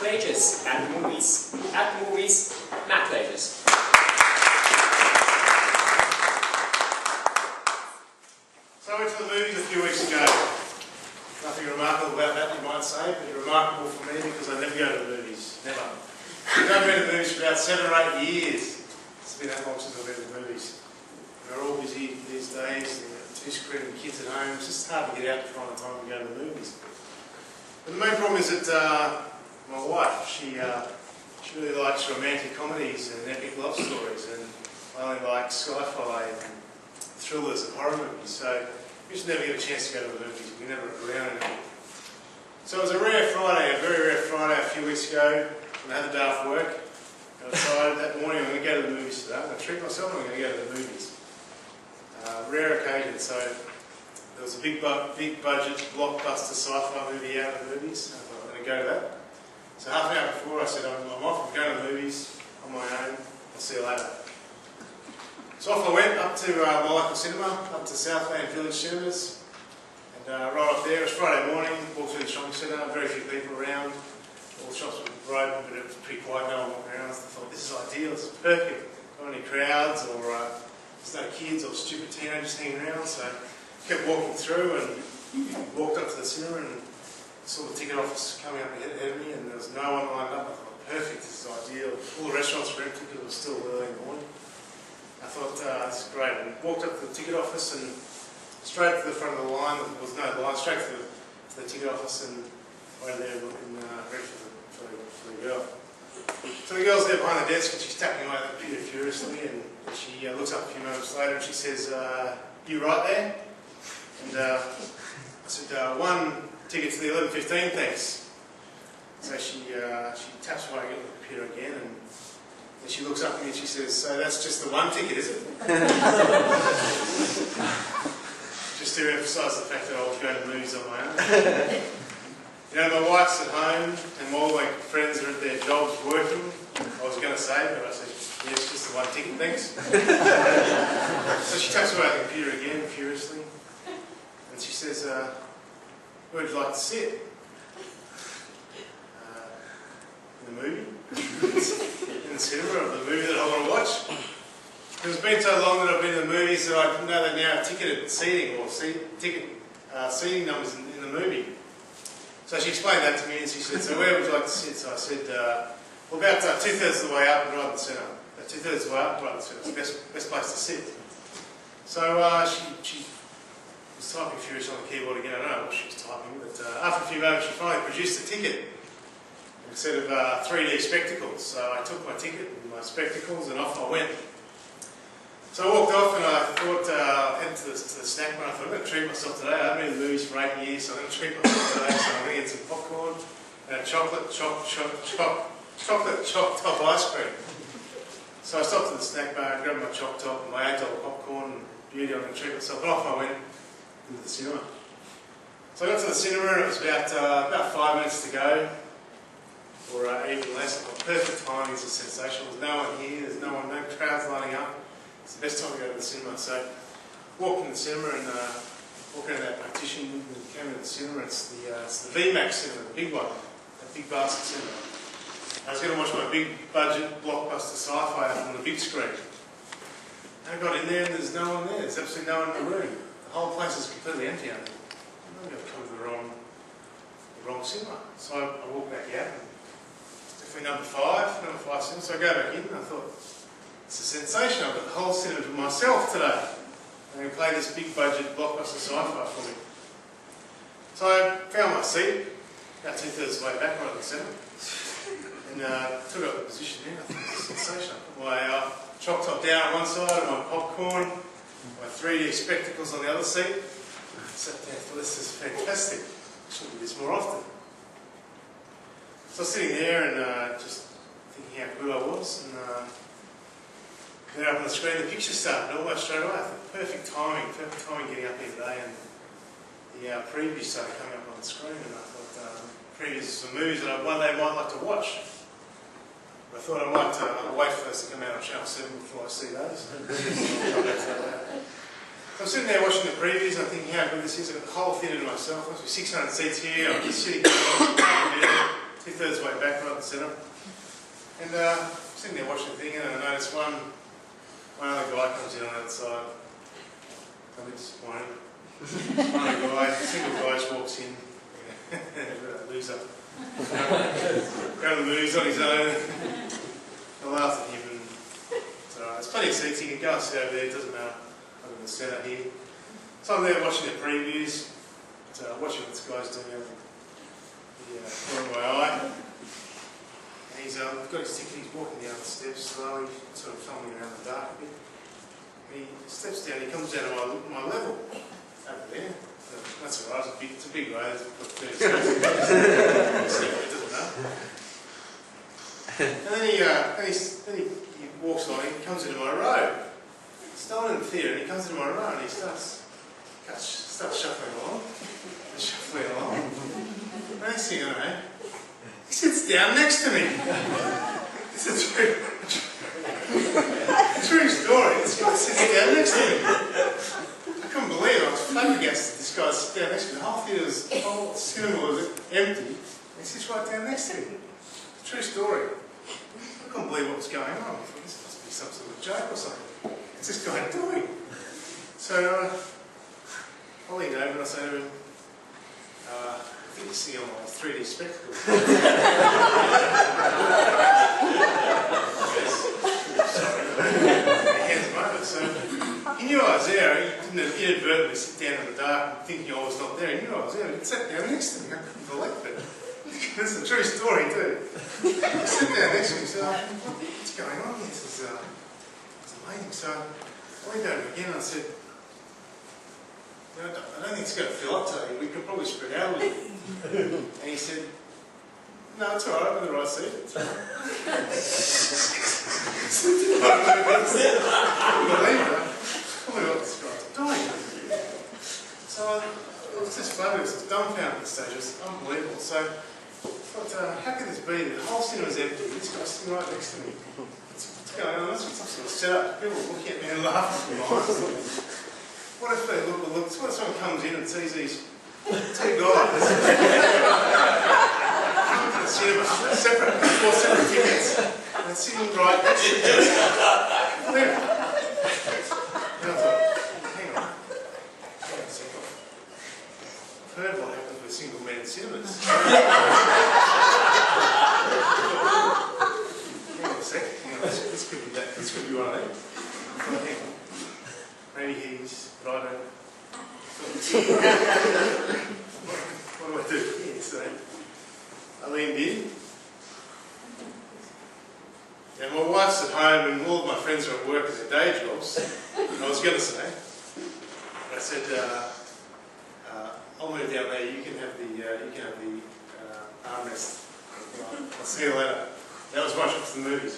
Wages at the movies. At the movies, Matt Wages. So I went to the movies a few weeks ago. Nothing remarkable about that, you might say, but remarkable for me because I never go to the movies. Never. I've not been to the movies for about 7 or 8 years. It's been that long since I've been to the movies. And they're all busy these days. They've got 2 screaming kids at home. It's just hard to get out and find the time to go to the movies. But the main problem is that my wife, she really likes romantic comedies and epic love stories, and I only like sci-fi and thrillers and horror movies. So we just never get a chance to go to the movies. We never go around anymore. So it was a rare Friday, a very rare Friday a few weeks ago, when I had the day off work. I decided that morning I'm going to go to the movies today. I'm going to treat myself and I'm going to go to the movies. Rare occasion. So there was a big budget blockbuster sci-fi movie out of the movies. I thought I'm going to go to that. So half an hour before I said I'm off, I'm going to the movies on my own. I'll see you later. So off I went up to my local cinema, up to Southland Village Cinemas, and right up there, it was Friday morning, walked through the shopping centre, very few people around, all the shops were open, but it was pretty quiet, no one walking around. So I thought, this is ideal, this is perfect. Not any crowds, or there's no kids or stupid teenagers hanging around, so I kept walking through and walked up to the cinema and saw the ticket office coming up ahead of me, and there was no one lined up. I thought, perfect, this is ideal. All the restaurants were empty because it was still early in the morning. I thought, this is great, and walked up to the ticket office and straight to the front of the line. There was no line, straight to the ticket office, and waited there looking ready for the girl. So the girl's there behind the desk and she's tapping away at the computer furiously, and she looks up a few moments later and she says, you right there? And I said, 1 ticket to the 11:15, thanks. So she taps away at the computer again, and then she looks up at me and she says, so that's just the 1 ticket, is it? Just to emphasise the fact that I was going to movies on my own. You know, my wife's at home and all my friends are at their jobs working. I was going to say, but I said, yes, just the 1 ticket, thanks. So she taps away at the computer again, furiously, and she says, where would you like to sit? In the movie? In the cinema of the movie that I want to watch? It's been so long that I've been to the movies that I didn't know they now have ticketed seating or seating numbers in the movie. So she explained that to me and she said, so where would you like to sit? So I said, well, about 2/3 of the way up and right in the centre. About 2/3 of the way up and right in the centre. It's the best place to sit. So she was typing furious on the keyboard again. I don't know what she was typing, but after a few moments she finally produced a ticket instead of 3D spectacles. So I took my ticket and my spectacles and off I went. So I walked off and I thought, I headed to the snack bar. I thought, I'm going to treat myself today. I haven't been to the movies for 8 years, so I'm going to treat myself today. So I'm going to get some popcorn and a chocolate choc top ice cream. So I stopped at the snack bar, grabbed my choc top and my $8 popcorn and beauty. I'm going to treat myself. And off I went into the cinema. So I got to the cinema and it was about 5 minutes to go, or even less. Perfect timing is a sensation. There's no one here, there's no crowds lining up. It's the best time to go to the cinema. So walked in the cinema and walked around that partition and came into the cinema. It's the VMAX cinema, the big one, that big bastard cinema. I was going to watch my big budget blockbuster sci-fi up on the big screen. And I got in there and there's no one there. There's absolutely no one in the room. The whole place is completely empty. I'm going to come to the wrong cinema. So I walked back out. And it's definitely number 5 cinema. So I go back in and I thought, it's a sensation. I've got the whole cinema to myself today. I'm going to play this big budget blockbuster sci-fi for me. So I found my seat, about 2/3 of the way back, right in the centre, and took up the position there. I thought, it's a sensation. I put my choc top down on one side and my popcorn, my 3D spectacles on the other seat. I sat there and thought, this is fantastic. I should do this more often. So I was sitting there and just thinking how good I was. And then up on the screen, the picture started almost straight away. I thought, perfect timing getting up here today, and the previews started coming up on the screen, and I thought, previews of some movies that one day I might like to watch. But I thought I might wait for those to come out on Channel 7 before I see those. So I'm sitting there watching the previews, and I'm thinking how good this is. I've got the whole theatre to myself. There's 600 seats here. I'm just sitting here, 2/3 way back, right the centre. And sitting there watching the thing, and I noticed one other guy comes in on that side. A bit disappointed. One other guy, a single guy just walks in. Loser. Grab the moves on his own. I laughed at him, and it's alright. There's plenty of seats. You can go and sit over there, it doesn't matter. I'm in the centre here. So I'm there watching the previews, watching what this guy's doing over the corner of my eye. And he's got his ticket, he's walking down the steps slowly, sort of fumbling around the dark a bit. And he steps down, he comes down to my level, over there. That's alright, it's a big way, it's got 30 steps. It doesn't matter. And then he walks on, he comes into my row. He's still in the theatre, and he comes into my row and he starts shuffling along. And next thing I know, he sits down next to me. It's a true story. This guy sits down next to me. I couldn't believe it. I was flabbergasted. This guy sits down next to me. The whole cinema was empty. And he sits right down next to me. True story. I couldn't believe what was going on. I thought this must be some sort of joke or something. What's this guy doing? So I lean over and I say to him, I think you see on my 3D spectacles. Sorry. Hands him over. So he knew I was there. He didn't inadvertently sit down in the dark thinking I was not there. He knew I was there. He sat down next to me. I couldn't believe it. This is a true story too. He sat down next to me and said, what's going on? This is amazing. So I leaned over again and I said, I don't think it's going to fill up today. We could probably spread out a little. And he said, no, it's all right. I'm in the right seat. It's all right. I couldn't believe it. I can't believe what this guy's doing. So it was just fabulous. I was dumbfounded at this stage. It was unbelievable. So I thought, how could this be? The whole cinema's empty. This guy's sitting right next to me. What's going on? That's some sort of setup. People are looking at me and laughing. What if they look? What if someone comes in and sees these two guys? Cinema, separate, 4 separate tickets, and they're sitting right next to each other. And I thought, hang on a second. I've heard what happens with single-man cinemas. Hang on a second. This could be that. This could be one of them. Hang on. Maybe he's, but I don't. What do I do here? So I leaned in. And my wife's at home and all of my friends are at work at their day jobs. And I was going to say, I said, I'll move down there, you can have the armrest. I'll see you later. That was watching the movies.